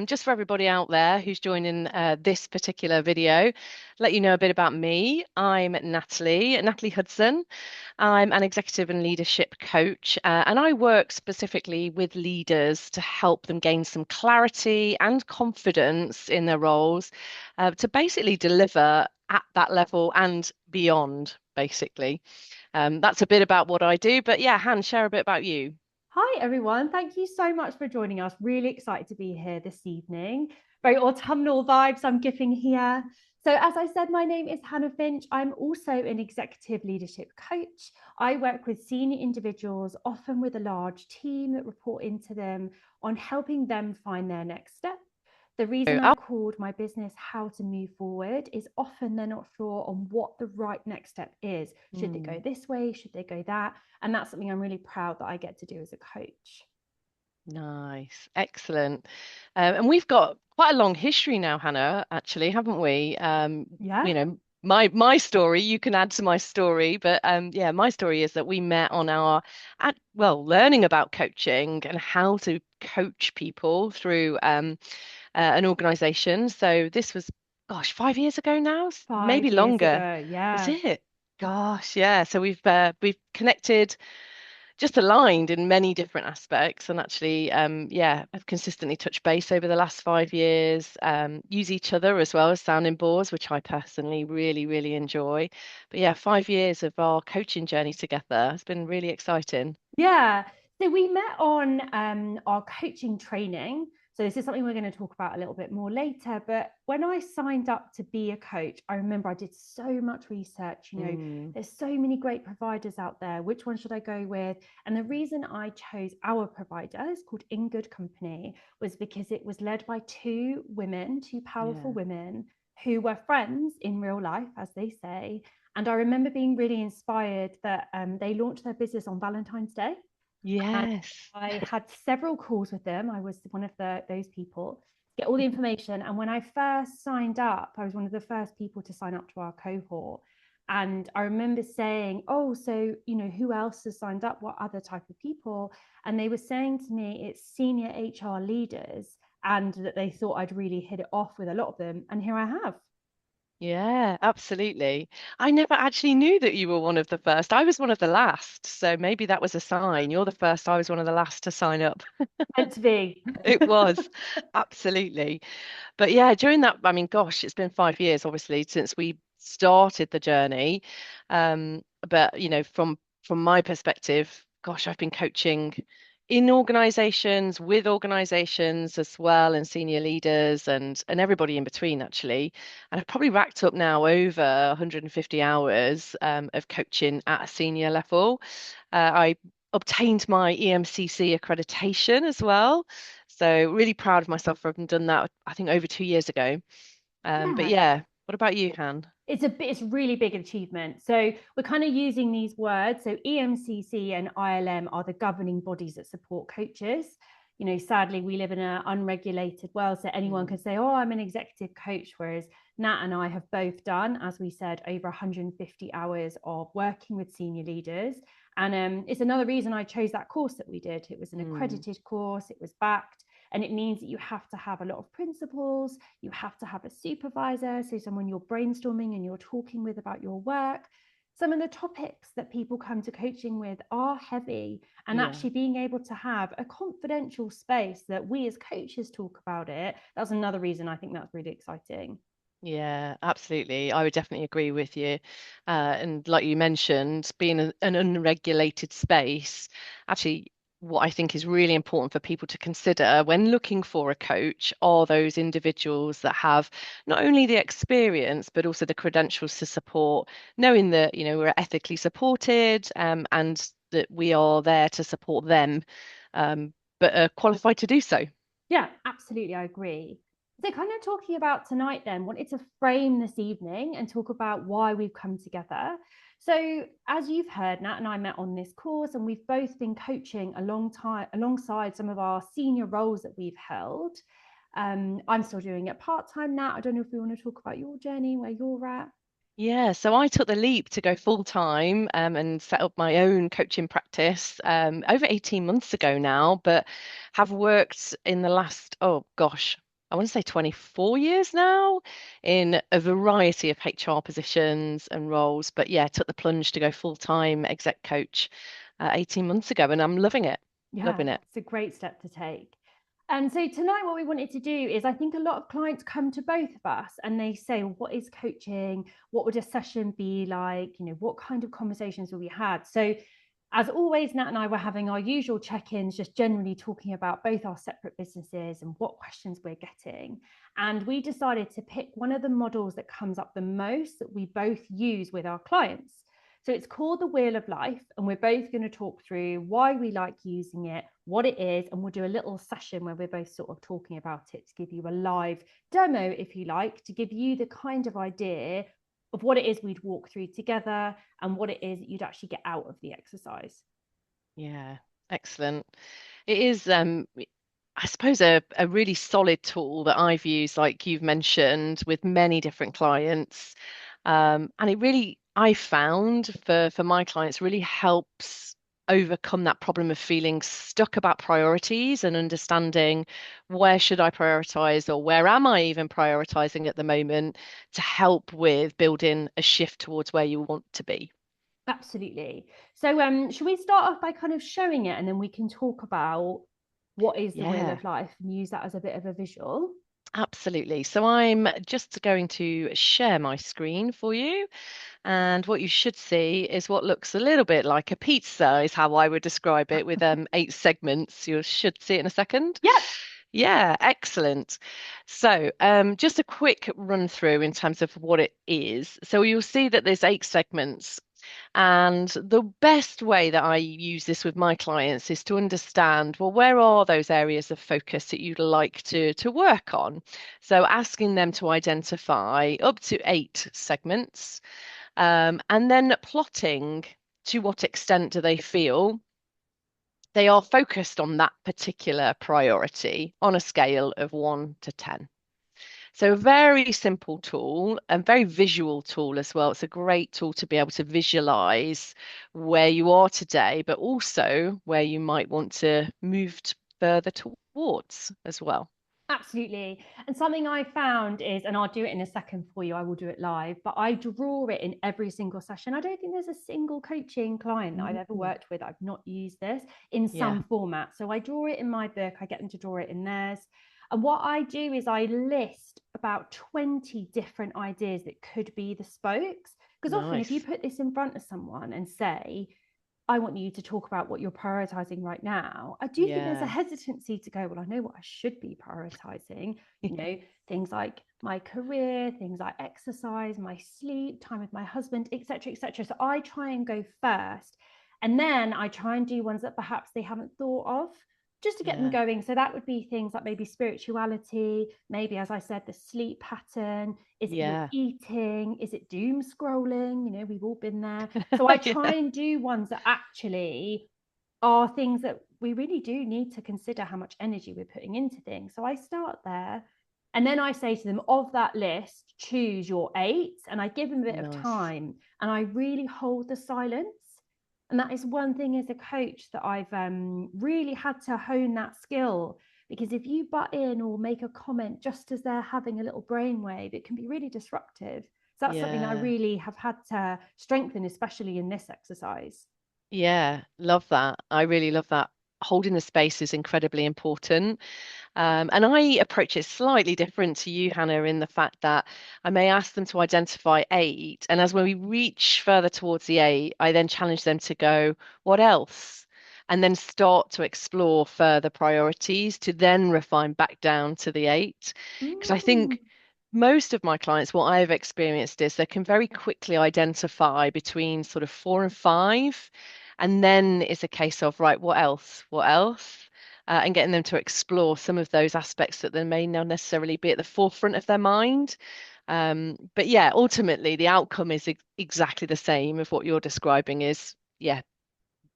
Just for everybody out there who's joining this particular video, let you know a bit about me. I'm Natalie Hudson. I'm an executive and leadership coach, and I work specifically with leaders to help them gain some clarity and confidence in their roles, to basically deliver at that level and beyond, basically. That's a bit about what I do, but yeah, Han, share a bit about you. Hi, everyone. Thank you so much for joining us. Really excited to be here this evening. Very autumnal vibes I'm giving here. So, as I said, my name is Hannah Finch. I'm also an executive leadership coach. I work with senior individuals, often with a large team that report into them, on helping them find their next step. The reason Oh, I've called my business How to Move Forward is often they're not sure on what the right next step is. Should they go mm. this way? Should they go that? And that's something I'm really proud that I get to do as a coach. Nice, excellent. And we've got quite a long history now, Hannah, actually, haven't we? Yeah. My story, you can add to my story, but yeah, my story is that we met on learning about coaching and how to coach people through an organization. So this was, gosh, 5 years ago now, maybe 5 years longer. ago. Is Yeah. it? Gosh, yeah. So we've connected, just aligned in many different aspects, and actually yeah, I've consistently touched base over the last 5 years, use each other as well as sounding boards, which I personally really enjoy. But yeah, 5 years of our coaching journey together has been really exciting. Yeah. So we met on our coaching training. So this is something we're going to talk about a little bit more later. But when I signed up to be a coach, I remember I did so much research. Mm, There's so many great providers out there. Which one should I go with? And the reason I chose our provider, is called In Good Company, was because it was led by two women, two powerful yeah. women who were friends in real life, as they say. And I remember being really inspired that they launched their business on Valentine's Day. And Yes. I had several calls with them. I was one of those people to get all the information. And when I first signed up, I was one of the first people to sign up to our cohort. And I remember saying, "Oh, so who else has signed up? What other type of people?" And they were saying to me, "It's senior HR leaders," and that they thought I'd really hit it off with a lot of them. And here I have. Yeah, absolutely. I never actually knew that you were one of the first. I was one of the last, so maybe that was a sign. You're the first, I was one of the last to sign up. Meant to be. It was, absolutely. But yeah, during that, I mean, gosh, it's been 5 years, obviously, since we started the journey. But from my perspective, gosh, I've been coaching in organizations, with organizations as well, and senior leaders and everybody in between, actually. And I've probably racked up now over 150 hours of coaching at a senior level. I obtained my EMCC accreditation as well. So really proud of myself for having done that, I think over 2 years ago. But Yeah. yeah, what about you, Han? It's really big achievement. So we're kind of using these words. So EMCC and ILM are the governing bodies that support coaches. Sadly, we live in an unregulated world, so anyone Mm, can say, "Oh, I'm an executive coach," whereas Nat and I have both done, as we said, over 150 hours of working with senior leaders. And it's another reason I chose that course that we did. It was an mm, accredited course, it was backed, and it means that you have to have a lot of principles, you have to have a supervisor, so someone you're brainstorming and you're talking with about your work. Some of the topics that people come to coaching with are heavy, and yeah. actually being able to have a confidential space that we as coaches talk about it, that's another reason I think that's really exciting. Yeah, absolutely. I would definitely agree with you. And like you mentioned, being an unregulated space, actually, what I think is really important for people to consider when looking for a coach are those individuals that have not only the experience, but also the credentials to support, knowing that, we're ethically supported, and that we are there to support them, but are qualified to do so. Yeah, absolutely. I agree. So, kind of talking about tonight, then, wanted to frame this evening and talk about why we've come together. So, as you've heard, Nat and I met on this course, and we've both been coaching a long time alongside some of our senior roles that we've held. I'm still doing it part time, Nat. I don't know if we want to talk about your journey, where you're at. Yeah, so I took the leap to go full time, and set up my own coaching practice over 18 months ago now, but have worked in the last, oh gosh, I want to say 24 years now in a variety of HR positions and roles. But yeah, took the plunge to go full-time exec coach 18 months ago, and I'm loving it. Yeah, Loving it. it's a great step to take. And so tonight, what we wanted to do is I think a lot of clients come to both of us and they say, well, what is coaching? What would a session be like? You know, what kind of conversations will we had? So as always, Nat and I were having our usual check-ins, just generally talking about both our separate businesses and what questions we're getting. And we decided to pick one of the models that comes up the most that we both use with our clients. So it's called the Wheel of Life, and we're both going to talk through why we like using it, what it is, and we'll do a little session where we're both sort of talking about it to give you a live demo, if you like, to give you the kind of idea of what it is we'd walk through together and what it is that you'd actually get out of the exercise. Yeah, excellent. It is, I suppose, a really solid tool that I've used, like you've mentioned, with many different clients. And it really, I found for my clients, really helps overcome that problem of feeling stuck about priorities and understanding where should I prioritize or where am I even prioritizing at the moment to help with building a shift towards where you want to be. Absolutely. So, should we start off by kind of showing it and then we can talk about what is the Wheel Yeah. of Life and use that as a bit of a visual? Absolutely. So I'm just going to share my screen for you. And what you should see is what looks a little bit like a pizza, is how I would describe it, with 8 segments. You should see it in a second. Yep, Yeah, excellent. So, just a quick run through in terms of what it is. So you'll see that there's 8 segments. And the best way that I use this with my clients is to understand, well, where are those areas of focus that you'd like to work on? So asking them to identify up to 8 segments, and then plotting to what extent do they feel they are focused on that particular priority on a scale of 1 to 10. So a very simple tool and very visual tool as well. It's a great tool to be able to visualize where you are today, but also where you might want to move further towards as well. absolutely. And something I found is, and I'll do it in a second for you, I will do it live, but I draw it in every single session. I don't think there's a single coaching client that I've ever Mm. worked with. I've not used this in Yeah, some format. So I draw it in my book, I get them to draw it in theirs. And what I do is I list about 20 different ideas that could be the spokes. Because often, if you nice. put this in front of someone and say, I want you to talk about what you're prioritizing right now, I do think there's a Yeah. hesitancy to go, well, I know what I should be prioritizing, you know, things like my career, things like exercise, my sleep, time with my husband, etc., etc. So I try and go first. And then I try and do ones that perhaps they haven't thought of just to get them Yeah. going. So that would be things like maybe spirituality, maybe, as I said, the sleep pattern. Is it your Yeah. eating? Is it doom scrolling? You know, we've all been there. So I try Yeah. and do ones that actually are things that we really do need to consider how much energy we're putting into things. So I start there. And then I say to them, of that list, choose your 8. And I give them a bit of Nice. time and I really hold the silence. And that is one thing as a coach that I've really had to hone that skill. Because if you butt in or make a comment just as they're having a little brainwave, it can be really disruptive. So that's something I Yeah. really have had to strengthen, especially in this exercise. Yeah. Love that. I really love that. Holding the space is incredibly important. And I approach it slightly different to you, Hannah, in the fact that I may ask them to identify 8. And as when we reach further towards the 8, I then challenge them to go, what else? And then start to explore further priorities to then refine back down to the 8. Because I Mm, think most of my clients, what I've experienced is they can very quickly identify between sort of 4 and 5. And then it's a case of, right, what else? What else? And getting them to explore some of those aspects that they may not necessarily be at the forefront of their mind. But yeah, ultimately, the outcome is exactly the same of what you're describing is, yeah,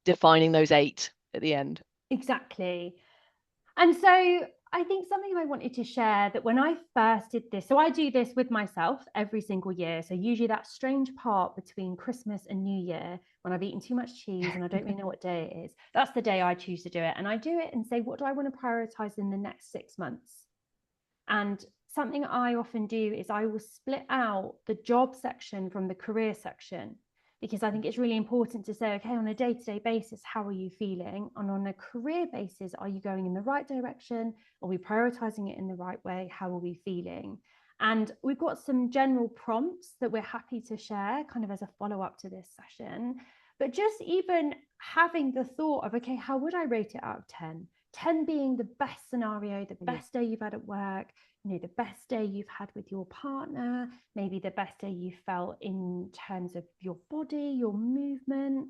defining those 8 at the end. exactly. And so I think something I wanted to share that when I first did this, so I do this with myself every single year. So usually that strange part between Christmas and New Year when I've eaten too much cheese and I don't really know what day it is, that's the day I choose to do it. And I do it and say, what do I want to prioritize in the next 6 months? And something I often do is I will split out the job section from the career section, because I think it's really important to say, okay, on a day-to-day basis, how are you feeling? And on a career basis, are you going in the right direction? Are we prioritizing it in the right way? How are we feeling? And we've got some general prompts that we're happy to share kind of as a follow-up to this session. But just even having the thought of, okay, how would I rate it out of 10? 10 being the best scenario, the Yeah. best day you've had at work, the best day you've had with your partner, maybe the best day you felt in terms of your body, your movement.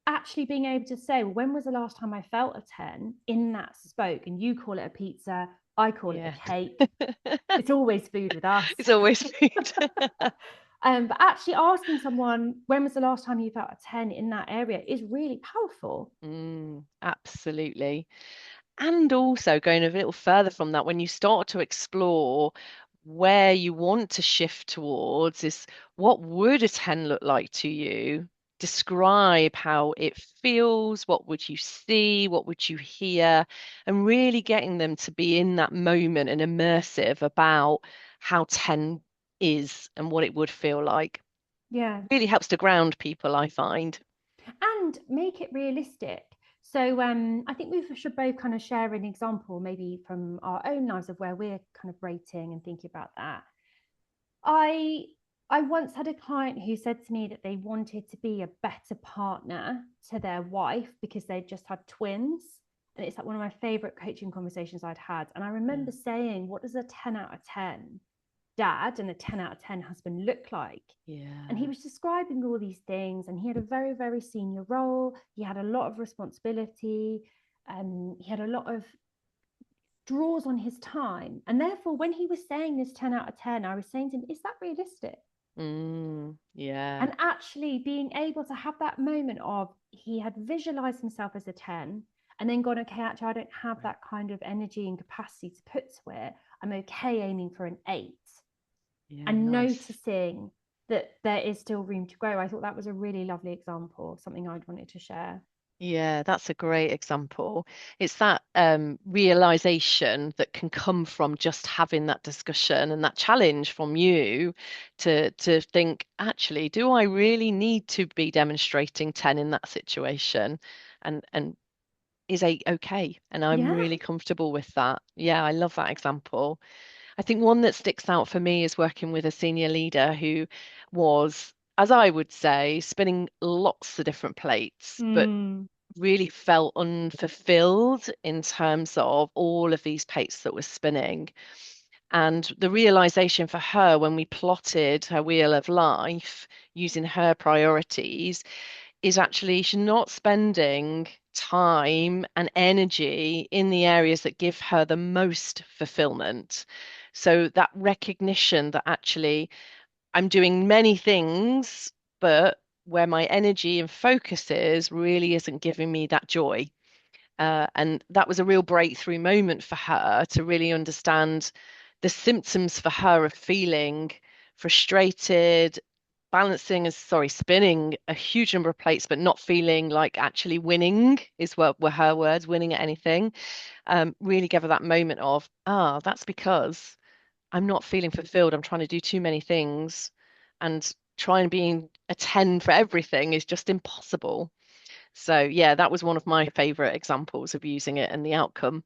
Actually being able to say, well, when was the last time I felt a 10 in that spoke? And you call it a pizza, I call it a Yeah. cake. It's always food with us. It's always food. But actually asking someone, when was the last time you felt a 10 in that area is really powerful. Absolutely. And also going a little further from that, when you start to explore where you want to shift towards, is what would a 10 look like to you? Describe how it feels, what would you see, what would you hear, and really getting them to be in that moment and immersive about how 10 is and what it would feel like. Yeah. Really helps to ground people, I find. And make it realistic. So I think we should both kind of share an example, maybe from our own lives, of where we're kind of rating and thinking about that. I I once had a client who said to me that they wanted to be a better partner to their wife because they'd just had twins. And it's like one of my favorite coaching conversations I'd had. And I Yeah. remember saying, what does a 10 out of 10 dad and a 10 out of 10 husband look like? And he Yeah. was describing all these things, and he had a very, very senior role. He had a lot of responsibility. He had a lot of draws on his time. And therefore, when he was saying this 10 out of 10, I was saying to him, is that realistic? Yeah. And actually being able to have that moment of, he had visualized himself as a 10 and then gone, okay, actually, I don't have Right. that kind of energy and capacity to put to it. I'm okay aiming for an 8, Yeah, and nice. noticing that there is still room to grow. I thought that was a really lovely example, something I'd wanted to share. Yeah, that's a great example. It's that realization that can come from just having that discussion and that challenge from you to think, actually, do I really need to be demonstrating 10 in that situation? And is 8 okay? And I'm Yeah. really comfortable with that. Yeah, I love that example. I think one that sticks out for me is working with a senior leader who was, as I would say, spinning lots of different plates, but Mm. really felt unfulfilled in terms of all of these plates that were spinning. And the realization for her when we plotted her wheel of life using her priorities is actually she's not spending time and energy in the areas that give her the most fulfillment. So that recognition that actually I'm doing many things, but where my energy and focus is really isn't giving me that joy. And that was a real breakthrough moment for her to really understand the symptoms for her of feeling frustrated, spinning a huge number of plates, but not feeling like actually winning is what were her words, winning at anything. Really gave her that moment of, that's because I'm not feeling fulfilled. I'm trying to do too many things, and trying being a 10 for everything is just impossible. So yeah, that was one of my favorite examples of using it, and the outcome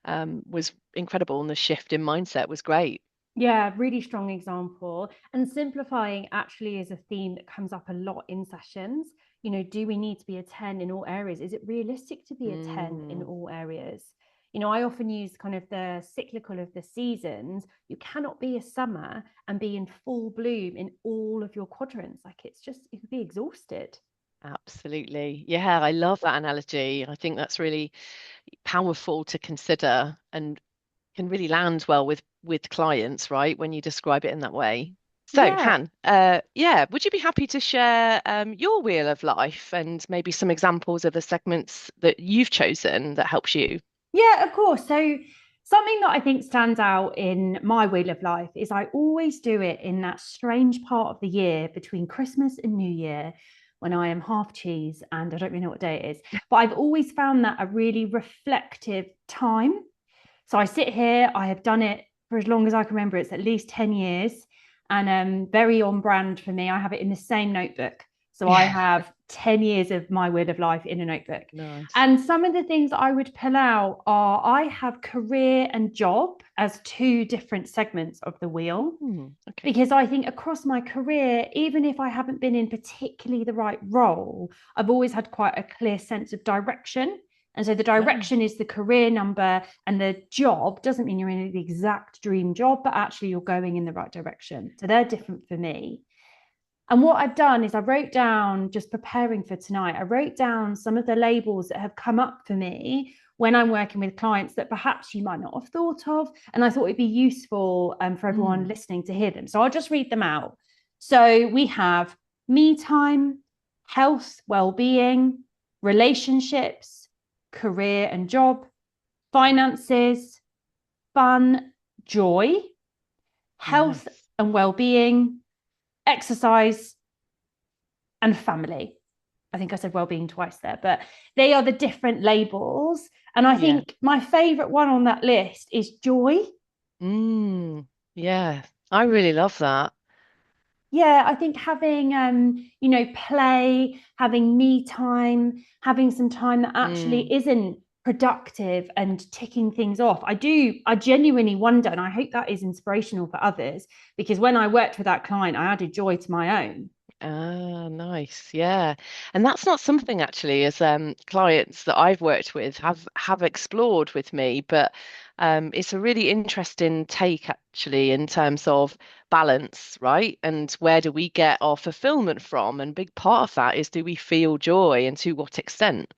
was incredible, and the shift in mindset was great. Yeah, really strong example. And simplifying actually is a theme that comes up a lot in sessions. Do we need to be a 10 in all areas? Is it realistic to be a 10 in Mm, all areas? I often use kind of the cyclical of the seasons. You cannot be a summer and be in full bloom in all of your quadrants. Like, it's just, you could be exhausted. absolutely. Yeah, I love that analogy. I think that's really powerful to consider and can really land well with clients, right? When you describe it in that way. So, Yeah. Han, yeah, would you be happy to share your wheel of life and maybe some examples of the segments that you've chosen that helps you? Yeah, of course. So something that I think stands out in my wheel of life is I always do it in that strange part of the year between Christmas and New Year, when I am half cheese and I don't really know what day it is. But I've always found that a really reflective time. So I sit here, I have done it for as long as I can remember. It's at least 10 years and very on brand for me. I have it in the same notebook. So I Yeah. have 10 years of my wheel of life in a notebook. Nice. And some of the things that I would pull out are I have career and job as two different segments of the wheel. Okay. Because I think across my career, even if I haven't been in particularly the right role, I've always had quite a clear sense of direction. And so the Nice. direction is the career number, and the job doesn't mean you're in the exact dream job, but actually you're going in the right direction. So they're different for me. And what I've done is I wrote down, just preparing for tonight, I wrote down some of the labels that have come up for me when I'm working with clients that perhaps you might not have thought of. And I thought it'd be useful for everyone Mm. listening to hear them. So I'll just read them out. So we have me time, health, well-being, relationships, career and job, finances, fun, joy, health Nice. and well-being, exercise, and family. I think I said well-being twice there, but they are the different labels. And I Yeah. think my favorite one on that list is joy. Mm. Yeah. I really love that. Yeah, I think having play, having me time, having some time that Mm. actually isn't productive and ticking things off. I genuinely wonder, and I hope that is inspirational for others, because when I worked with that client, I added joy to my own. Ah, nice. Yeah. And that's not something actually as clients that I've worked with have explored with me, but it's a really interesting take actually in terms of balance, right? And where do we get our fulfillment from? And big part of that is do we feel joy and to what extent?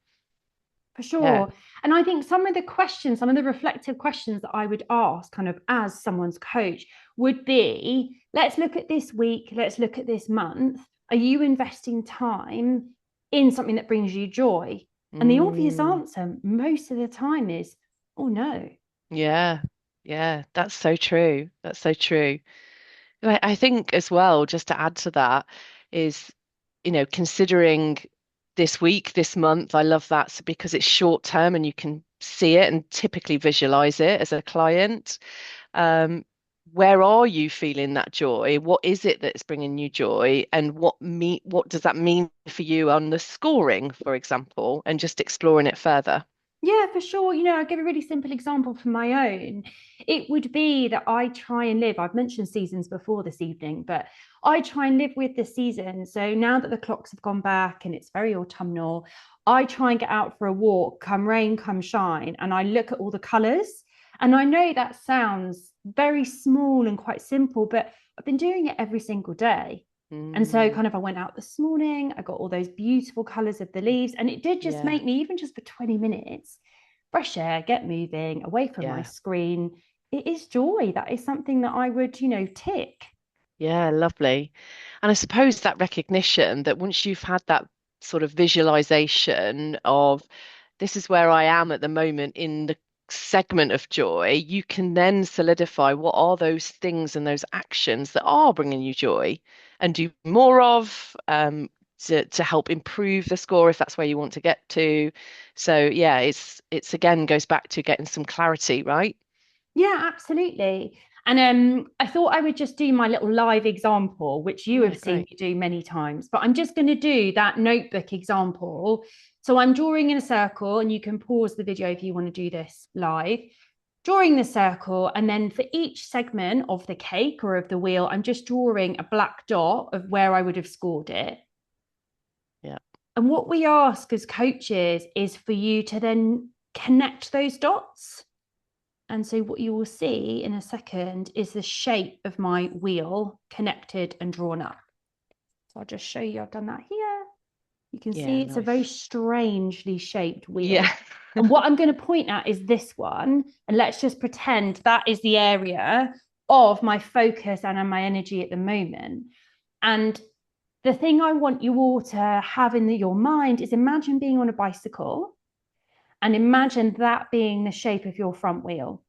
For Yeah. sure. And I think some of the questions, some of the reflective questions that I would ask, kind of as someone's coach, would be let's look at this week, let's look at this month. Are you investing time in something that brings you joy? And the obvious Mm, answer most of the time is, oh no. yeah. Yeah. That's so true. That's so true. I think as well, just to add to that, is, considering this week, this month, I love that because it's short term and you can see it and typically visualize it as a client. Um, where are you feeling that joy? What is it that's bringing you joy? And what does that mean for you on the scoring, for example, and just exploring it further? Yeah, for sure. I'll give a really simple example from my own. It would be that I try and live, I've mentioned seasons before this evening, but I try and live with the season. So now that the clocks have gone back and it's very autumnal, I try and get out for a walk, come rain, come shine, and I look at all the colours. And I know that sounds very small and quite simple, but I've been doing it every single day. And so Mm, kind of I went out this morning, I got all those beautiful colors of the leaves, and it did just yeah, make me, even just for 20 minutes, fresh air, get moving, away from my yeah. screen. It is joy. That is something that I would, tick. Yeah, lovely. And I suppose that recognition that once you've had that sort of visualization of this is where I am at the moment in the segment of joy, you can then solidify what are those things and those actions that are bringing you joy and do more of to help improve the score if that's where you want to get to. So yeah, it's again goes back to getting some clarity, right? Yeah, absolutely. And I thought I would just do my little live example, which you Yeah, have seen great. me do many times, but I'm just going to do that notebook example. So I'm drawing in a circle, and you can pause the video if you want to do this live. Drawing the circle, and then for each segment of the cake or of the wheel, I'm just drawing a black dot of where I would have scored it. Yeah. And what we ask as coaches is for you to then connect those dots. And so what you will see in a second is the shape of my wheel connected and drawn up. So I'll just show you, I've done that here. You can Yeah, see it's a very nice. strangely shaped wheel. Yeah. And what I'm going to point at is this one. And let's just pretend that is the area of my focus and my energy at the moment. And the thing I want you all to have in your mind is imagine being on a bicycle and imagine that being the shape of your front wheel.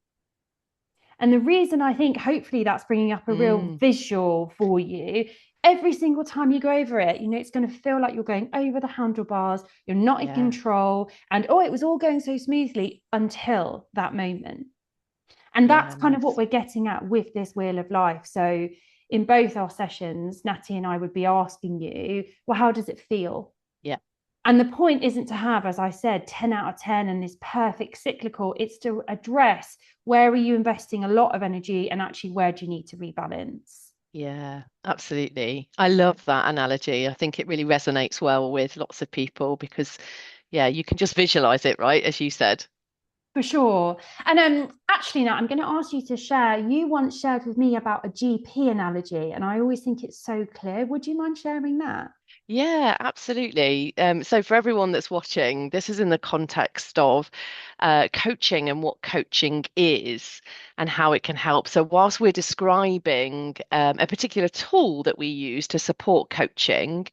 And the reason I think hopefully that's bringing up a real Mm, visual for you, every single time you go over it, it's going to feel like you're going over the handlebars, you're not in yeah. control, and oh, it was all going so smoothly until that moment. And Yeah, that's kind of what nice. we're getting at with this wheel of life. So in both our sessions, Natty and I would be asking you, well, how does it feel? Yeah. And the point isn't to have, as I said, 10 out of 10 and this perfect cyclical. It's to address, where are you investing a lot of energy, and actually where do you need to rebalance? Yeah, absolutely. I love that analogy. I think it really resonates well with lots of people because, yeah, you can just visualize it, right? As you said. For sure. And actually, now I'm going to ask you to share. You once shared with me about a GP analogy, and I always think it's so clear. Would you mind sharing that? Yeah, absolutely. So for everyone that's watching, this is in the context of coaching and what coaching is and how it can help. So whilst we're describing a particular tool that we use to support coaching,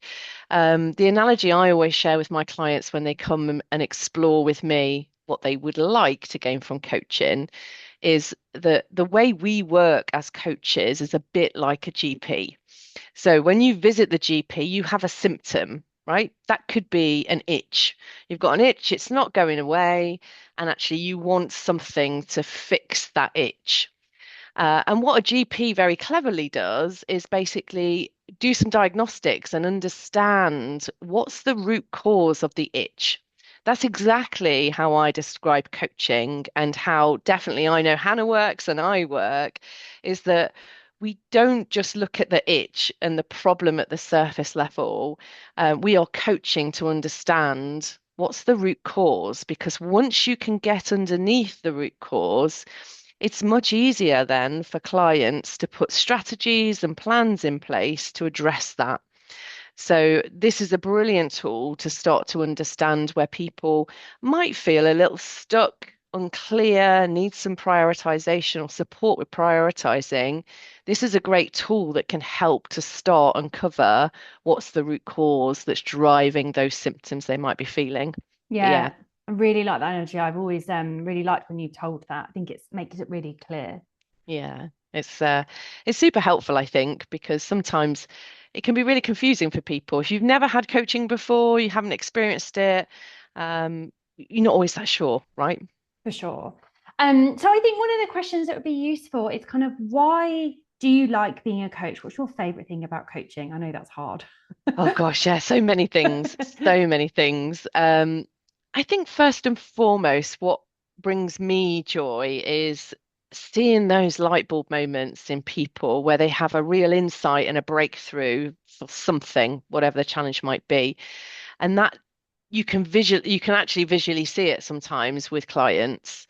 the analogy I always share with my clients when they come and explore with me what they would like to gain from coaching is that the way we work as coaches is a bit like a GP. So when you visit the GP, you have a symptom, right? That could be an itch. You've got an itch, it's not going away, and actually you want something to fix that itch. And what a GP very cleverly does is basically do some diagnostics and understand what's the root cause of the itch. That's exactly how I describe coaching and how definitely I know Hannah works and I work, is that we don't just look at the itch and the problem at the surface level. We are coaching to understand what's the root cause, because once you can get underneath the root cause, it's much easier then for clients to put strategies and plans in place to address that. So, this is a brilliant tool to start to understand where people might feel a little stuck, unclear, need some prioritization or support with prioritizing. This is a great tool that can help to start uncover what's the root cause that's driving those symptoms they might be feeling. But yeah, Yeah, I really like that energy. I've always really liked when you've told that. I think it makes it really clear. yeah, it's super helpful, I think, because sometimes it can be really confusing for people. If you've never had coaching before, you haven't experienced it, you're not always that sure, right? For sure. So I think one of the questions that would be useful is kind of, why do you like being a coach? What's your favorite thing about coaching? I know that's hard. Oh gosh, yeah, so many things, so many things. I think first and foremost, what brings me joy is seeing those light bulb moments in people where they have a real insight and a breakthrough for something, whatever the challenge might be. And that you can actually visually see it sometimes with clients.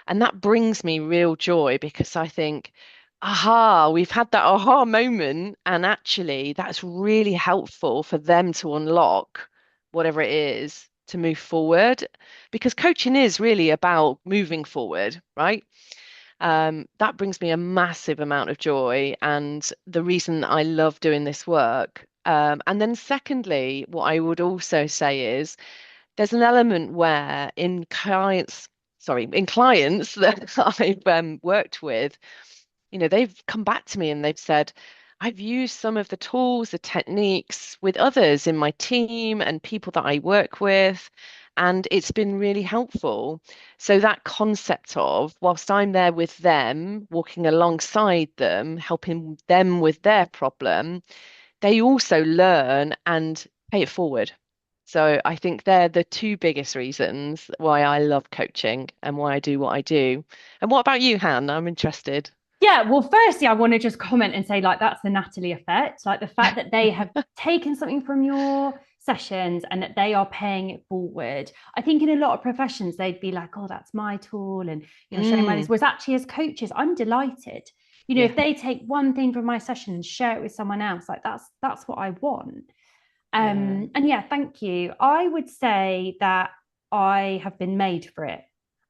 And that brings me real joy because I think, aha, we've had that aha moment. And actually, that's really helpful for them to unlock whatever it is to move forward. Because coaching is really about moving forward, right? That brings me a massive amount of joy and the reason I love doing this work. And then, secondly, what I would also say is there's an element where in clients that I've worked with, they've come back to me and they've said, I've used some of the tools, the techniques with others in my team and people that I work with, and it's been really helpful. So that concept of, whilst I'm there with them, walking alongside them, helping them with their problem, they also learn and pay it forward. So I think they're the two biggest reasons why I love coaching and why I do what I do. And what about you, Han? I'm interested. Yeah, well, firstly, I want to just comment and say, like, that's the Natalie effect. Like, the fact that they have taken something from your sessions and that they are paying it forward. I think in a lot of professions, they'd be like, oh, that's my tool. And, showing my this. Mm, Whereas actually, as coaches, I'm delighted. yeah, If they take one thing from my session and share it with someone else, like, that's what I want. yeah. And yeah, thank you. I would say that I have been made for it.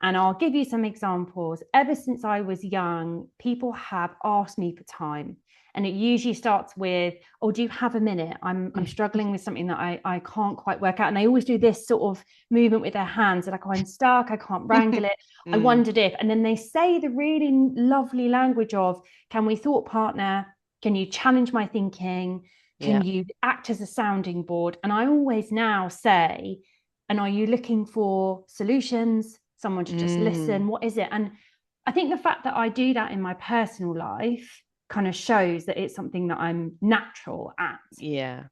And I'll give you some examples. Ever since I was young, people have asked me for time. And it usually starts with, oh, do you have a minute? I'm struggling with something that I can't quite work out. And they always do this sort of movement with their hands. They're like, oh, I'm stuck, I can't wrangle it. I Mm, wondered if. And then they say the really lovely language of, can we thought partner? Can you challenge my thinking? yeah. Can you act as a sounding board? And I always now say, and are you looking for solutions, someone to just Mm, listen? What is it? And I think the fact that I do that in my personal life kind of shows that it's something that I'm natural at. Yeah.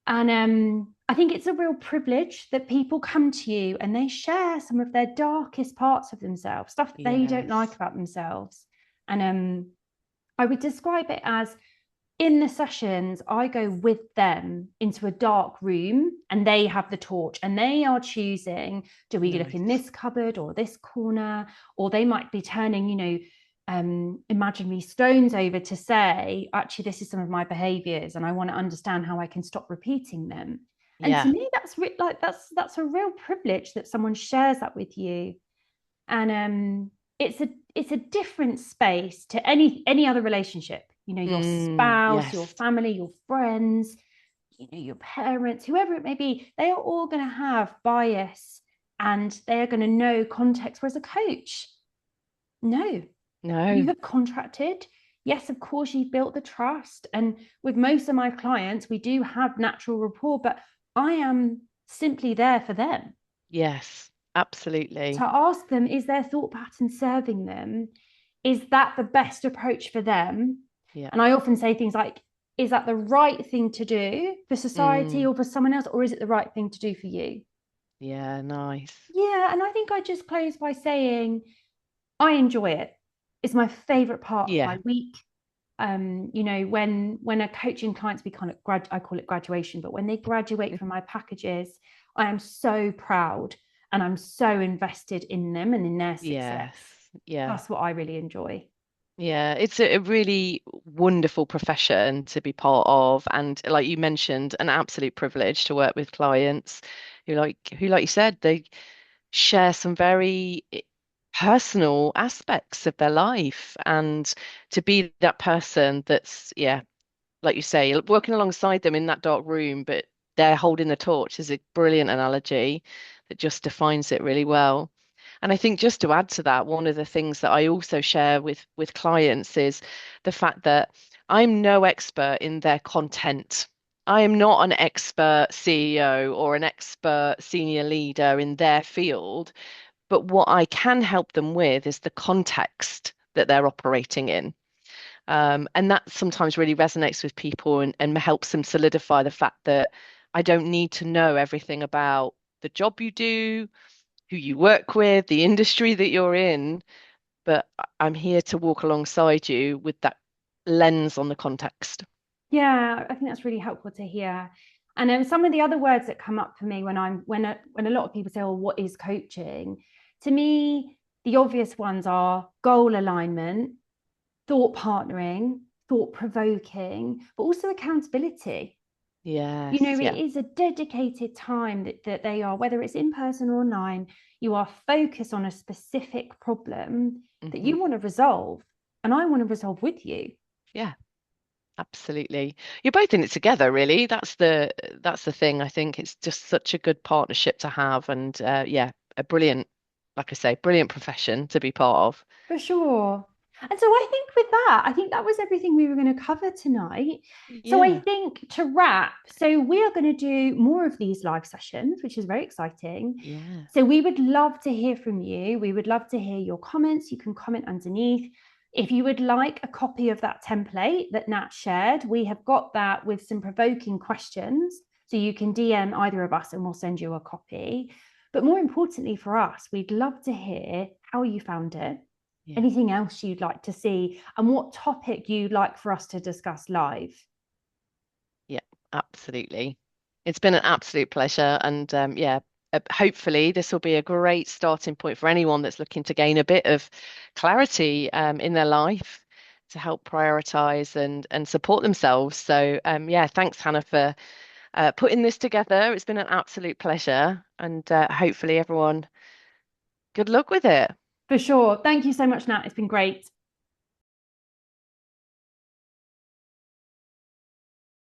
And I think it's a real privilege that people come to you and they share some of their darkest parts of themselves, stuff that they don't like Yes. about themselves. And I would describe it as, in the sessions, I go with them into a dark room and they have the torch and they are choosing, do we look in Nice. this cupboard or this corner? Or they might be turning, imaginary stones over to say, actually, this is some of my behaviors and I want to understand how I can stop repeating them. And to Yeah. me, that's a real privilege that someone shares that with you. And it's a different space to any other relationship. Your spouse, your Yes. family, your friends, your parents, whoever it may be. They are all going to have bias and they are going to know context. Whereas a coach, no, you No. have contracted. Yes, of course, you've built the trust. And with most of my clients, we do have natural rapport, but I am simply there for them Yes. to Absolutely. ask them, is their thought pattern serving them? Is that the best approach for them? Yeah. And I often say things like, is that the right thing to do for society Mm. or for someone else, or is it the right thing to do for you? Yeah. Nice. Yeah, and I think I just close by saying I enjoy it. It's my favorite part of my Yeah. week. When a coaching clients, we kind of I call it graduation, but when they graduate from my packages, I am so proud and I'm so invested in them and in their success. Yes. Yeah. That's what I really enjoy. Yeah, it's a really wonderful profession to be part of, and like you mentioned, an absolute privilege to work with clients who like you said, they share some very personal aspects of their life, and to be that person that's, yeah, like you say, working alongside them in that dark room, but they're holding the torch is a brilliant analogy that just defines it really well. And I think just to add to that, one of the things that I also share with clients is the fact that I'm no expert in their content. I am not an expert CEO or an expert senior leader in their field, but what I can help them with is the context that they're operating in. And that sometimes really resonates with people and helps them solidify the fact that I don't need to know everything about the job you do, who you work with, the industry that you're in, but I'm here to walk alongside you with that lens on the context. Yeah, I think that's really helpful to hear. And then some of the other words that come up for me when a lot of people say, "Well, what is coaching?" To me, the obvious ones are goal alignment, thought partnering, thought provoking, but also accountability. Yes, It yeah. is a dedicated time that they are, whether it's in person or online, you are focused on a specific problem that Hmm. you want to resolve. And I want to resolve with you. Yeah, absolutely. You're both in it together, really. That's the thing. I think it's just such a good partnership to have, and yeah, a brilliant, like I say, brilliant profession to be part of. For sure. And so I think with that, I think that was everything we were going to cover tonight. So I Yeah, think to wrap, so we are going to do more of these live sessions, which is very exciting. yeah, So we would love to hear from you. We would love to hear your comments. You can comment underneath. If you would like a copy of that template that Nat shared, we have got that with some provoking questions. So you can DM either of us and we'll send you a copy. But more importantly for us, we'd love to hear how you found it, yeah. anything else you'd like to see, and what topic you'd like for us to discuss live. Yeah, absolutely. It's been an absolute pleasure. And yeah, hopefully this will be a great starting point for anyone that's looking to gain a bit of clarity in their life to help prioritize and support themselves. So yeah, thanks, Hannah, for putting this together. It's been an absolute pleasure. And hopefully everyone, good luck with it. For sure. Thank you so much, Nat. It's been great.